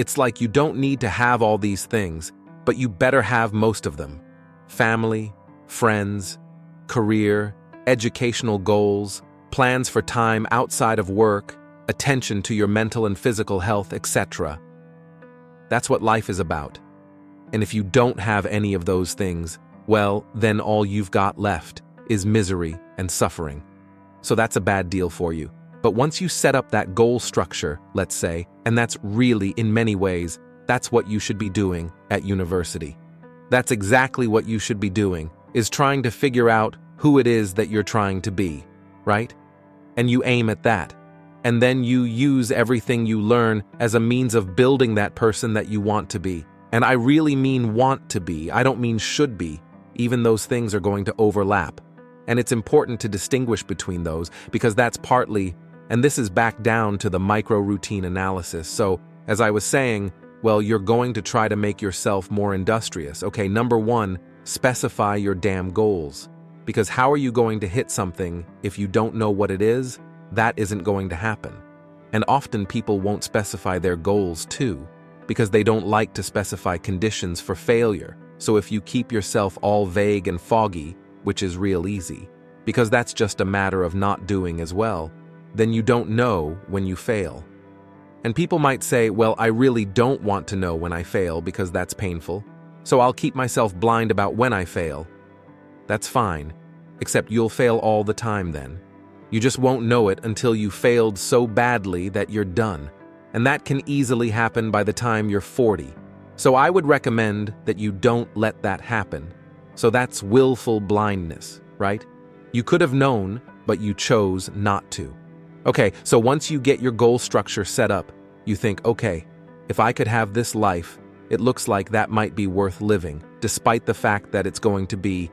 It's like you don't need to have all these things, but you better have most of them. Family, friends, career, educational goals, plans for time outside of work, attention to your mental and physical health, etc. That's what life is about. And if you don't have any of those things, well, then all you've got left is misery and suffering. So that's a bad deal for you. But once you set up that goal structure, let's say, and that's really, in many ways, that's what you should be doing at university. That's exactly what you should be doing, is trying to figure out who it is that you're trying to be, right? And you aim at that. And then you use everything you learn as a means of building that person that you want to be. And I really mean want to be, I don't mean should be. Even those things are going to overlap. And it's important to distinguish between those, because that's partly, and this is back down to the micro-routine analysis. So, as I was saying, well, you're going to try to make yourself more industrious. Okay, number one, specify your damn goals. Because how are you going to hit something if you don't know what it is? That isn't going to happen. And often people won't specify their goals too, because they don't like to specify conditions for failure. So if you keep yourself all vague and foggy, which is real easy, because that's just a matter of not doing as well, then you don't know when you fail. And people might say, well, I really don't want to know when I fail because that's painful, so I'll keep myself blind about when I fail. That's fine, except you'll fail all the time then. You just won't know it until you failed so badly that you're done. And that can easily happen by the time you're 40. So I would recommend that you don't let that happen. So that's willful blindness, right? You could have known, but you chose not to. Okay, so once you get your goal structure set up, you think, okay, if I could have this life, it looks like that might be worth living, despite the fact that it's going to be,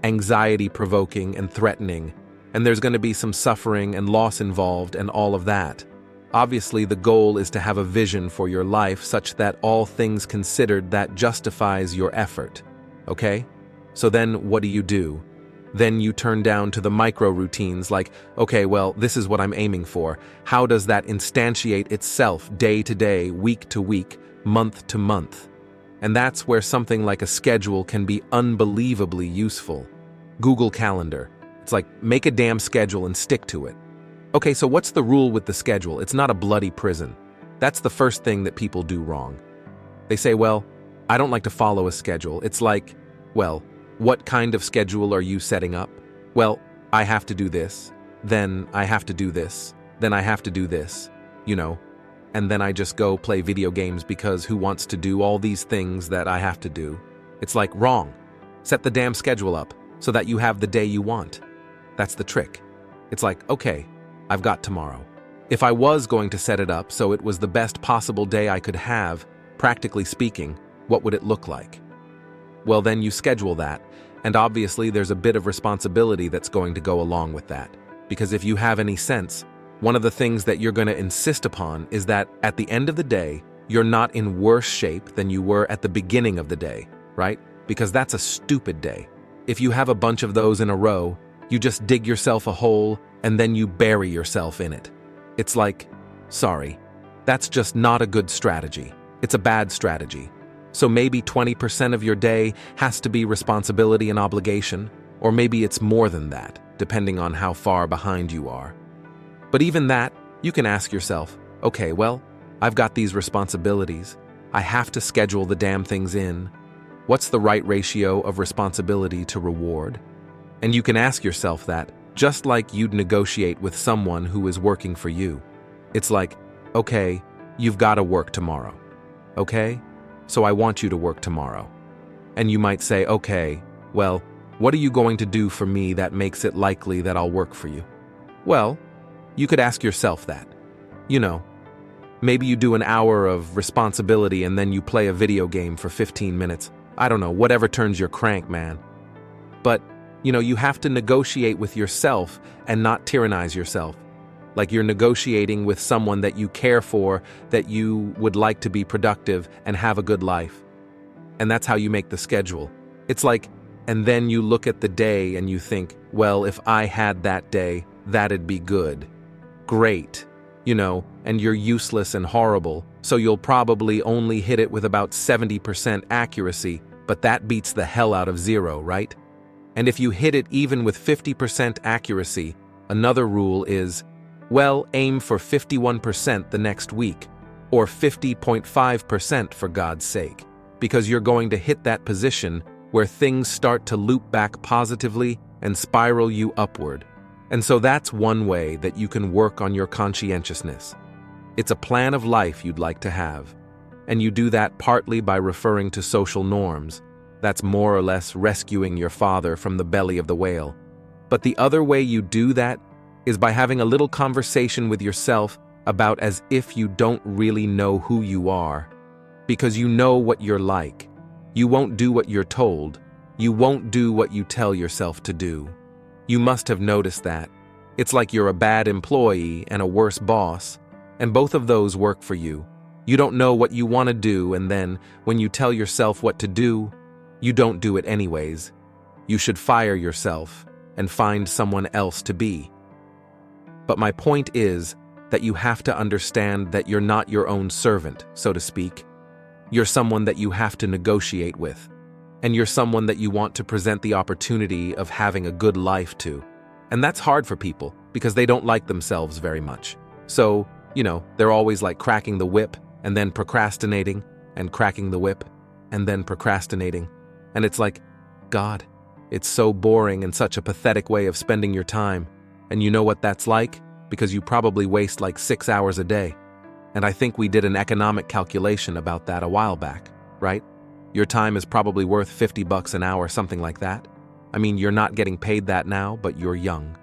anxiety-provoking and threatening, and there's going to be some suffering and loss involved and all of that. Obviously, the goal is to have a vision for your life such that all things considered that justifies your effort. Okay? So then what do? Then you turn down to the micro routines like, okay, well, this is what I'm aiming for. How does that instantiate itself day to day, week to week, month to month? And that's where something like a schedule can be unbelievably useful. Google Calendar. It's like, make a damn schedule and stick to it. Okay, so what's the rule with the schedule? It's not a bloody prison. That's the first thing that people do wrong. They say, well, I don't like to follow a schedule. It's like, well, what kind of schedule are you setting up? Well, I have to do this, then I have to do this, then I have to do this, and then I just go play video games because who wants to do all these things that I have to do? It's like, wrong. Set the damn schedule up so that you have the day you want. That's the trick. It's like, okay, I've got tomorrow. If I was going to set it up so it was the best possible day I could have, practically speaking, what would it look like? Well, then you schedule that, and obviously there's a bit of responsibility that's going to go along with that. Because if you have any sense, one of the things that you're going to insist upon is that at the end of the day, you're not in worse shape than you were at the beginning of the day, right? Because that's a stupid day. If you have a bunch of those in a row, you just dig yourself a hole and then you bury yourself in it. It's like, sorry, that's just not a good strategy. It's a bad strategy. So maybe 20% of your day has to be responsibility and obligation, or maybe it's more than that, depending on how far behind you are. But even that, you can ask yourself, okay, well, I've got these responsibilities. I have to schedule the damn things in. What's the right ratio of responsibility to reward? And you can ask yourself that, just like you'd negotiate with someone who is working for you. It's like, okay, you've got to work tomorrow. Okay? So I want you to work tomorrow. And you might say, okay, well, what are you going to do for me that makes it likely that I'll work for you? Well, you could ask yourself that. Maybe you do an hour of responsibility and then you play a video game for 15 minutes. I don't know, whatever turns your crank, man. But, you have to negotiate with yourself and not tyrannize yourself. Like you're negotiating with someone that you care for, that you would like to be productive and have a good life. And that's how you make the schedule. It's like, and then you look at the day and you think, well, if I had that day, that'd be good. Great. and you're useless and horrible, so you'll probably only hit it with about 70% accuracy, but that beats the hell out of 0, right? And if you hit it even with 50% accuracy, another rule is, well, aim for 51% the next week, or 50.5% for God's sake, because you're going to hit that position where things start to loop back positively and spiral you upward. And so that's one way that you can work on your conscientiousness. It's a plan of life you'd like to have, and you do that partly by referring to social norms. That's more or less rescuing your father from the belly of the whale. But the other way you do that is by having a little conversation with yourself about as if you don't really know who you are. Because you know what you're like. You won't do what you're told. You won't do what you tell yourself to do. You must have noticed that. It's like you're a bad employee and a worse boss, and both of those work for you. You don't know what you want to do, and then, when you tell yourself what to do, you don't do it anyways. You should fire yourself and find someone else to be. But my point is that you have to understand that you're not your own servant, so to speak. You're someone that you have to negotiate with. And you're someone that you want to present the opportunity of having a good life to. And that's hard for people because they don't like themselves very much. So, they're always like cracking the whip and then procrastinating and cracking the whip and then procrastinating. And it's like, God, it's so boring and such a pathetic way of spending your time. And you know what that's like? Because you probably waste like 6 hours a day. And I think we did an economic calculation about that a while back, right? Your time is probably worth $50 an hour, something like that. I mean, you're not getting paid that now, but you're young.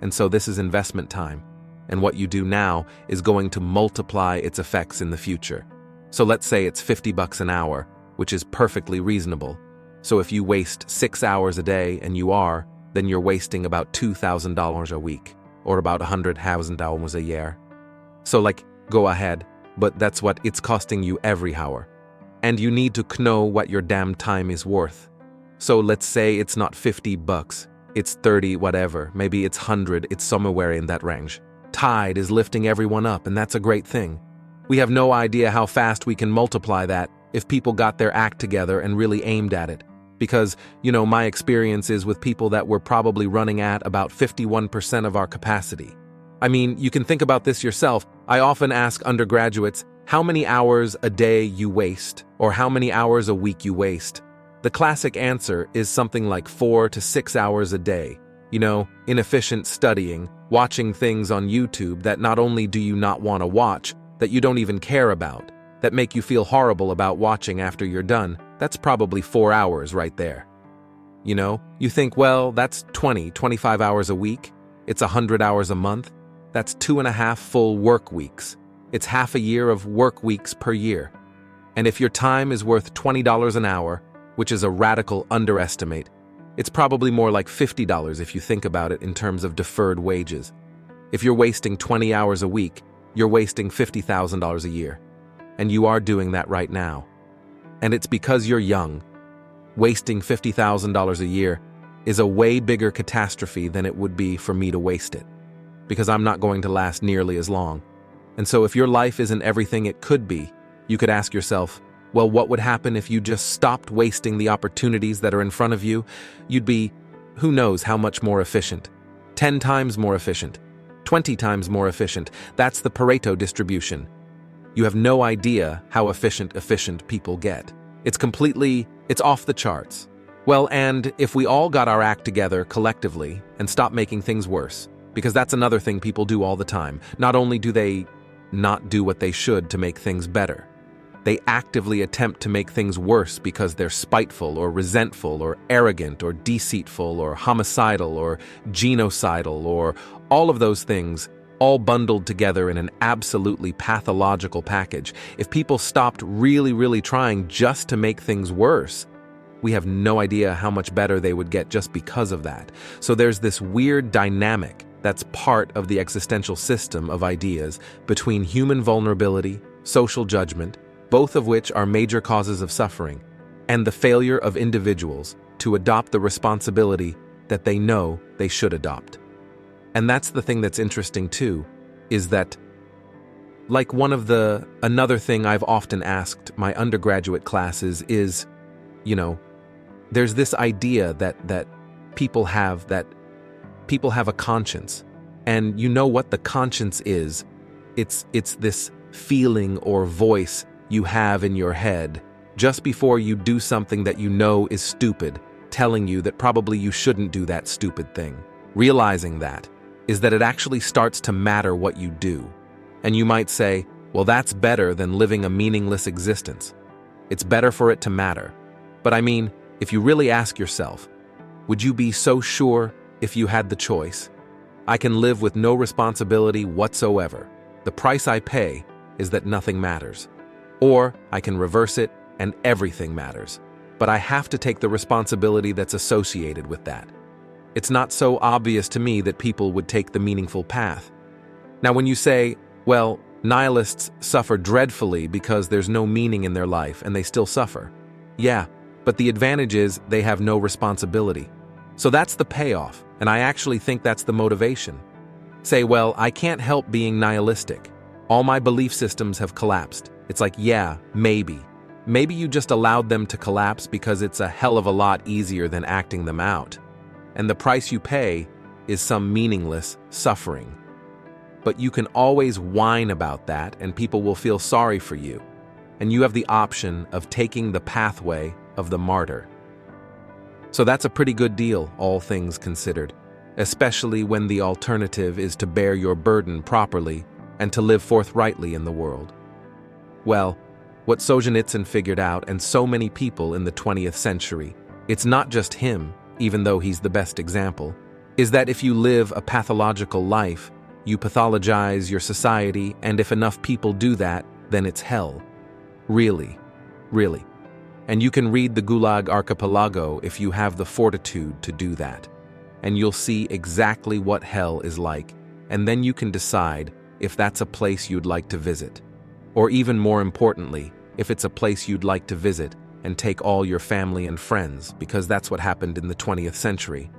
And so this is investment time. And what you do now is going to multiply its effects in the future. So let's say it's $50 an hour, which is perfectly reasonable. So if you waste 6 hours a day, and then you're wasting about $2,000 a week, or about $100,000 a year. So go ahead, but that's what it's costing you every hour. And you need to know what your damn time is worth. So let's say it's not $50, it's 30 whatever, maybe it's 100, it's somewhere in that range. Tide is lifting everyone up, and that's a great thing. We have no idea how fast we can multiply that if people got their act together and really aimed at it. Because, my experience is with people that were probably running at about 51% of our capacity. I mean, you can think about this yourself. I often ask undergraduates how many hours a day you waste, or how many hours a week you waste. The classic answer is something like 4 to 6 hours a day. Inefficient studying, watching things on YouTube that not only do you not want to watch, that you don't even care about, that make you feel horrible about watching after you're done. That's probably 4 hours right there. You think, well, that's 25 hours a week. It's 100 hours a month. That's 2.5 full work weeks. It's half a year of work weeks per year. And if your time is worth $20 an hour, which is a radical underestimate, it's probably more like $50 if you think about it in terms of deferred wages. If you're wasting 20 hours a week, you're wasting $50,000 a year. And you are doing that right now. And it's because you're young. Wasting $50,000 a year is a way bigger catastrophe than it would be for me to waste it. Because I'm not going to last nearly as long. And so if your life isn't everything it could be, you could ask yourself, well, what would happen if you just stopped wasting the opportunities that are in front of you? You'd be, who knows how much more efficient. 10 times more efficient. 20 times more efficient. That's the Pareto distribution. You have no idea how efficient people get. It's off the charts. Well, and if we all got our act together collectively and stopped making things worse, because that's another thing people do all the time. Not only do they not do what they should to make things better, they actively attempt to make things worse because they're spiteful or resentful or arrogant or deceitful or homicidal or genocidal or all of those things, all bundled together in an absolutely pathological package. If people stopped really trying just to make things worse, we have no idea how much better they would get just because of that. So there's this weird dynamic that's part of the existential system of ideas between human vulnerability, social judgment, both of which are major causes of suffering, and the failure of individuals to adopt the responsibility that they know they should adopt. And that's the thing that's interesting too, is that Like another thing I've often asked my undergraduate classes is, there's this idea that people have a conscience. And you know what the conscience is? It's this feeling or voice you have in your head just before you do something that you know is stupid, telling you that probably you shouldn't do that stupid thing. Realizing that is that it actually starts to matter what you do. And you might say, well, that's better than living a meaningless existence. It's better for it to matter. But I mean, if you really ask yourself, would you be so sure if you had the choice? I can live with no responsibility whatsoever. The price I pay is that nothing matters. Or I can reverse it and everything matters. But I have to take the responsibility that's associated with that. It's not so obvious to me that people would take the meaningful path. Now, when you say, well, nihilists suffer dreadfully because there's no meaning in their life and they still suffer. Yeah, but the advantage is they have no responsibility. So that's the payoff, and I actually think that's the motivation. Say, well, I can't help being nihilistic. All my belief systems have collapsed. It's like, yeah, maybe. Maybe you just allowed them to collapse because it's a hell of a lot easier than acting them out. And the price you pay is some meaningless suffering. But you can always whine about that and people will feel sorry for you. And you have the option of taking the pathway of the martyr. So that's a pretty good deal, all things considered, especially when the alternative is to bear your burden properly and to live forthrightly in the world. Well, what Solzhenitsyn figured out, and so many people in the 20th century, it's not just him, even though he's the best example, is that if you live a pathological life, you pathologize your society, and if enough people do that, then it's hell. Really. Really. And you can read the Gulag Archipelago if you have the fortitude to do that. And you'll see exactly what hell is like, and then you can decide if that's a place you'd like to visit. Or even more importantly, if it's a place you'd like to visit and take all your family and friends, because that's what happened in the 20th century.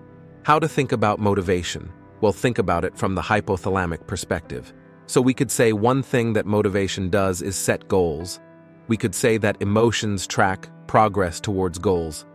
How to think about motivation? Well, think about it from the hypothalamic perspective. So we could say one thing that motivation does is set goals. We could say that emotions track progress towards goals.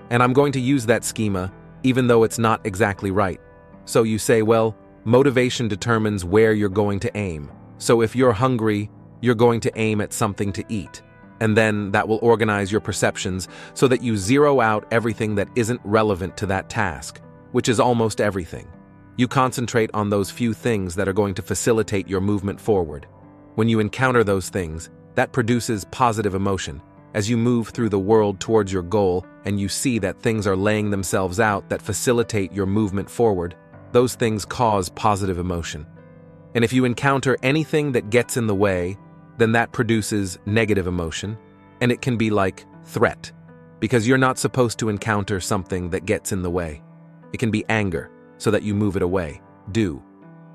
And I'm going to use that schema, even though it's not exactly right. So you say, well, motivation determines where you're going to aim. So if you're hungry, you're going to aim at something to eat. And then that will organize your perceptions so that you zero out everything that isn't relevant to that task, which is almost everything. You concentrate on those few things that are going to facilitate your movement forward. When you encounter those things, that produces positive emotion. As you move through the world towards your goal and you see that things are laying themselves out that facilitate your movement forward, those things cause positive emotion. And if you encounter anything that gets in the way, then that produces negative emotion, and it can be like threat, because you're not supposed to encounter something that gets in the way. It can be anger, so that you move it away.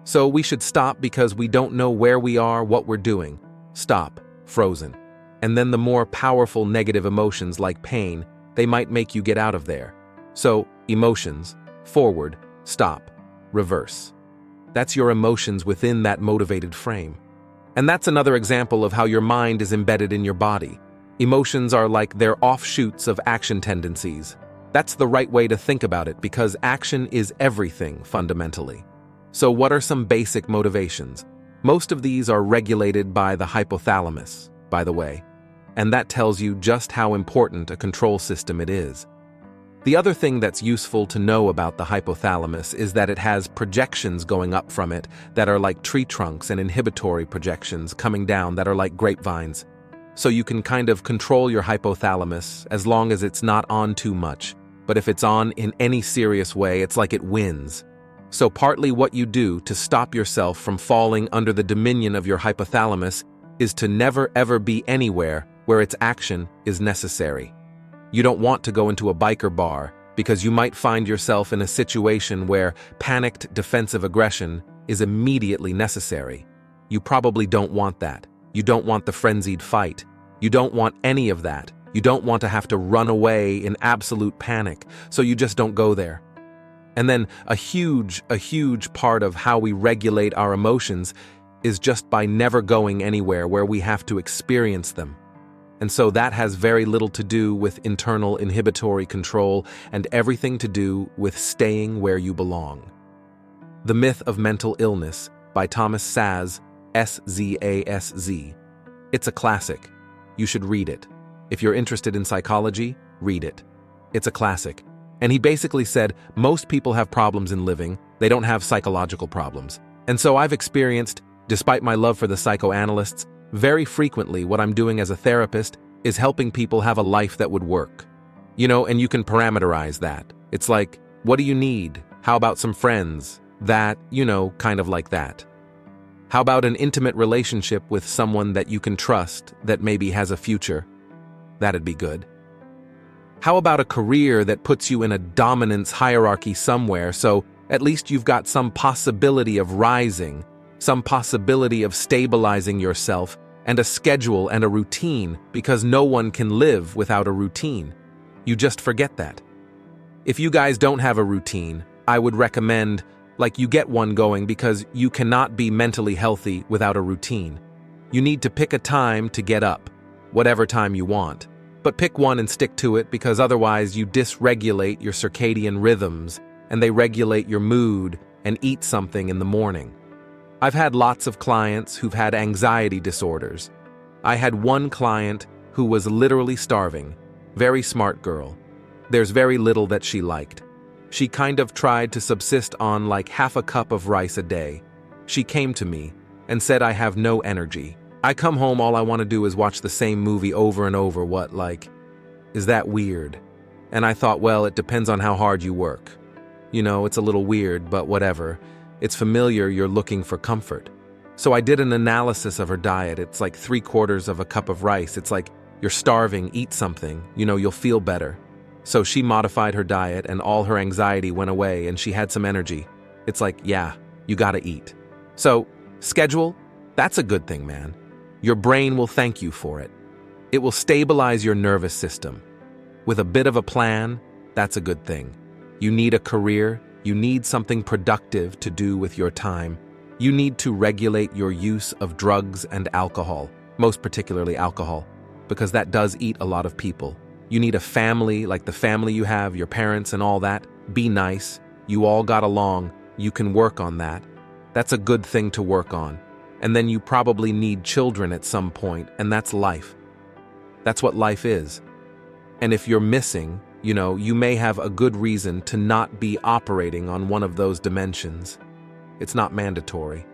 So we should stop because we don't know where we are, what we're doing. Stop, frozen. And then the more powerful negative emotions like pain, they might make you get out of there. So, emotions, forward, stop, reverse. That's your emotions within that motivated frame. And that's another example of how your mind is embedded in your body. Emotions are like they're offshoots of action tendencies. That's the right way to think about it because action is everything fundamentally. So what are some basic motivations? Most of these are regulated by the hypothalamus, by the way, and that tells you just how important a control system it is. The other thing that's useful to know about the hypothalamus is that it has projections going up from it that are like tree trunks and inhibitory projections coming down that are like grapevines. So you can kind of control your hypothalamus as long as it's not on too much. But if it's on in any serious way, it's like it wins. So partly what you do to stop yourself from falling under the dominion of your hypothalamus is to never ever be anywhere where its action is necessary. You don't want to go into a biker bar because you might find yourself in a situation where panicked defensive aggression is immediately necessary. You probably don't want that. You don't want the frenzied fight. You don't want any of that. You don't want to have to run away in absolute panic, so you just don't go there. And then a huge part of how we regulate our emotions is just by never going anywhere where we have to experience them. And so that has very little to do with internal inhibitory control and everything to do with staying where you belong. The Myth of Mental Illness by Thomas Szasz, S-Z-A-S-Z. It's a classic. You should read it. If you're interested in psychology, read it. It's a classic. And he basically said, most people have problems in living, they don't have psychological problems. And so I've experienced, despite my love for the psychoanalysts, very frequently what I'm doing as a therapist is helping people have a life that would work. And you can parameterize that. It's like, what do you need? How about some friends? That, kind of like that. How about an intimate relationship with someone that you can trust that maybe has a future? That'd be good. How about a career that puts you in a dominance hierarchy somewhere, so at least you've got some possibility of rising, some possibility of stabilizing yourself, and a schedule and a routine, because no one can live without a routine. You just forget that. If you guys don't have a routine, I would recommend, you get one going, because you cannot be mentally healthy without a routine. You need to pick a time to get up, whatever time you want. But pick one and stick to it, because otherwise you dysregulate your circadian rhythms, and they regulate your mood, and eat something in the morning. I've had lots of clients who've had anxiety disorders. I had one client who was literally starving. Very smart girl. There's very little that she liked. She kind of tried to subsist on half a cup of rice a day. She came to me and said, I have no energy. I come home, all I want to do is watch the same movie over and over. Is that weird? And I thought, well, it depends on how hard you work. It's a little weird, but whatever. It's familiar, you're looking for comfort. So I did an analysis of her diet. It's 3/4 of a cup of rice. It's you're starving, eat something, you'll feel better. So she modified her diet and all her anxiety went away and she had some energy. It's yeah, you gotta eat. So, schedule, that's a good thing, man. Your brain will thank you for it. It will stabilize your nervous system. With a bit of a plan, that's a good thing. You need a career, you need something productive to do with your time. You need to regulate your use of drugs and alcohol, most particularly alcohol, because that does eat a lot of people. You need a family, like the family you have, your parents and all that. Be nice. You all got along. You can work on that. That's a good thing to work on. And then you probably need children at some point, and that's life. That's what life is. And if you're missing, you may have a good reason to not be operating on one of those dimensions. It's not mandatory.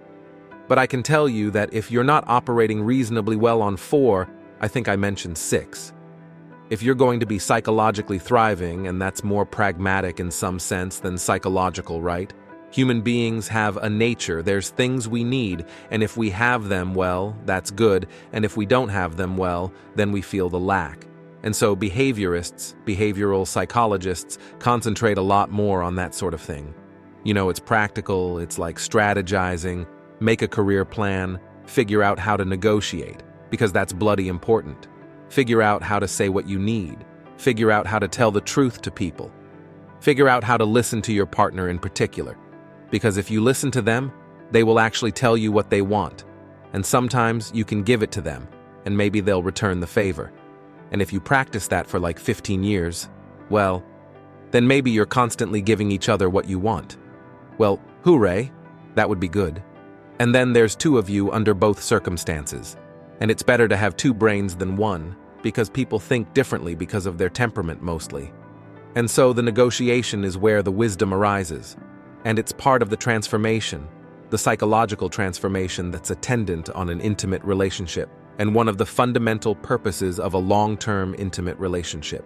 But I can tell you that if you're not operating reasonably well on 4, I think I mentioned 6. If you're going to be psychologically thriving, and that's more pragmatic in some sense than psychological, right? Human beings have a nature, there's things we need, and if we have them, well, that's good, and if we don't have them, well, then we feel the lack. And so behaviorists, behavioral psychologists, concentrate a lot more on that sort of thing. It's practical, it's like strategizing, make a career plan, figure out how to negotiate, because that's bloody important. Figure out how to say what you need. Figure out how to tell the truth to people. Figure out how to listen to your partner in particular. Because if you listen to them, they will actually tell you what they want. And sometimes you can give it to them, and maybe they'll return the favor. And if you practice that for 15 years, well, then maybe you're constantly giving each other what you want. Well, hooray, that would be good. And then there's 2 of you under both circumstances. And it's better to have 2 brains than 1, because people think differently because of their temperament mostly. And so the negotiation is where the wisdom arises. And it's part of the transformation, the psychological transformation that's attendant on an intimate relationship, and one of the fundamental purposes of a long-term intimate relationship.